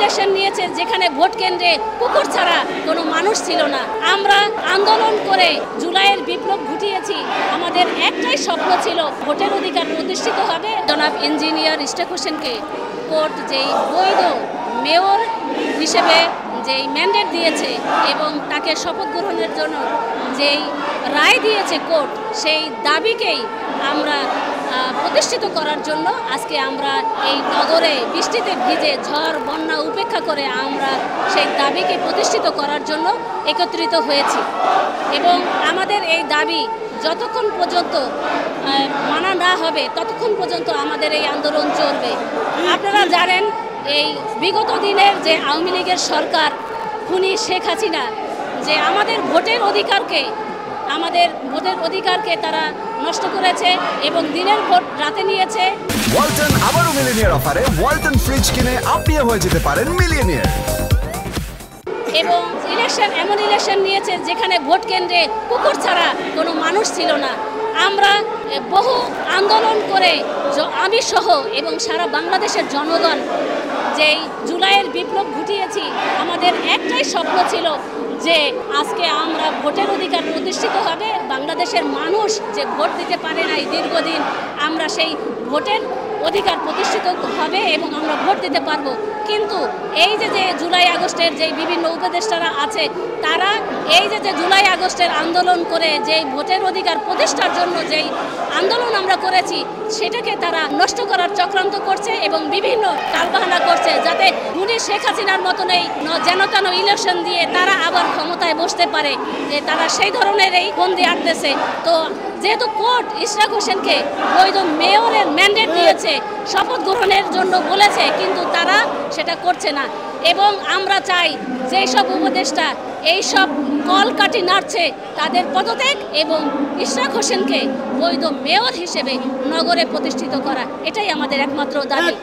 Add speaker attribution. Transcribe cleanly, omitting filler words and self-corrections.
Speaker 1: Election নিয়েছে যেখানে vote কেন্দ্রে কুকুর ছাড়া কোনো মানুষ ছিল না। আমরা আন্দোলন করে জুলাইয়ের বিপ্লব ঘটিয়েছি। আমাদের একটাই স্বপ্ন ছিল ভোটের অধিকার প্রতিষ্ঠিত হবে। জনাব ইঞ্জিনিয়ার ইশরাক হোসেনকে কোর্ট যেই বৈধ মেয়র হিসেবে যেই ম্যান্ডেট দিয়েছে এবং তাকে শপথ গ্রহণের জন্য যেই রায় দিয়েছে কোর্ট, সেই দাবিকেই আমরা প্রতিষ্ঠিত করার জন্য আজকে আমরা এই নগরে বৃষ্টিতে ভিজে ঝড় বন্যা উপেক্ষা করে আমরা সেই দাবিকে প্রতিষ্ঠিত করার জন্য একত্রিত হয়েছি এবং আমাদের এই দাবি যতক্ষণ পর্যন্ত মানা না হবে ততক্ষণ পর্যন্ত আমাদের এই আন্দোলন চলবে। আপনারা জানেন এই বিগত দিনের যে আওয়ামী লীগের সরকার খুনি শেখ হাসিনা যে আমাদের ভোটের অধিকারকে তারা নষ্ট করেছে এবং দিনের ভোট রাতে নিয়েছে।
Speaker 2: ওয়ালটন আবারও মিলিয়নিয়ার অফারে ওয়ালটন ফ্রিজ কিনে আপনিও হয়ে যেতে পারেন মিলিয়নিয়ার।
Speaker 1: এবং এমন ইলেকশন নিয়েছে যেখানে ভোট কেন্দ্রে কুকুর ছাড়া কোনো মানুষ ছিল না। আমরা বহু আন্দোলন করে আমি সহ এবং সারা বাংলাদেশের জনগণ যেই জুলাইয়ের বিপ্লব ঘটিয়েছি। আমাদের একটাই স্বপ্ন ছিল যে আজকে আমরা ভোটের অধিকার প্রতিষ্ঠিত হবে। বাংলাদেশের মানুষ যে ভোট দিতে পারে নাই দীর্ঘদিন, আমরা সেই ভোটের অধিকার প্রতিষ্ঠিত হবে এবং আমরা ভোট দিতে পারবো। কিন্তু এই যে জুলাই আগস্টের যে বিভিন্ন উপদেষ্টারা আছে, তারা এই যে জুলাই আগস্টের আন্দোলন করে যেই ভোটের অধিকার প্রতিষ্ঠার জন্য যেই আন্দোলন আমরা করেছি সেটাকে তারা নষ্ট করার চক্রান্ত করছে এবং বিভিন্ন টালবাহানা করছে যাতে খুনি শেখ হাসিনার মতন এই যেন তেন ইলেকশন দিয়ে তারা আবার ক্ষমতায় বসতে পারে, যে তারা সেই ধরনের এই বন্দি আটতেছে। তো যেহেতু কোর্ট ইশরাক হোসেনকে বৈধ মেয়রের ম্যান্ডেট দিয়েছে, শপথ গ্রহণের জন্য বলেছে, কিন্তু তারা সেটা করছে না। এবং আমরা চাই যেই সব উপদেষ্টা এইসব কলকাঠি নাড়ছে তাদের পদত্যাগ এবং ইশরাক হোসেনকে বৈধ মেয়র হিসেবে নগরে প্রতিষ্ঠিত করা, এটাই আমাদের একমাত্র দাবি।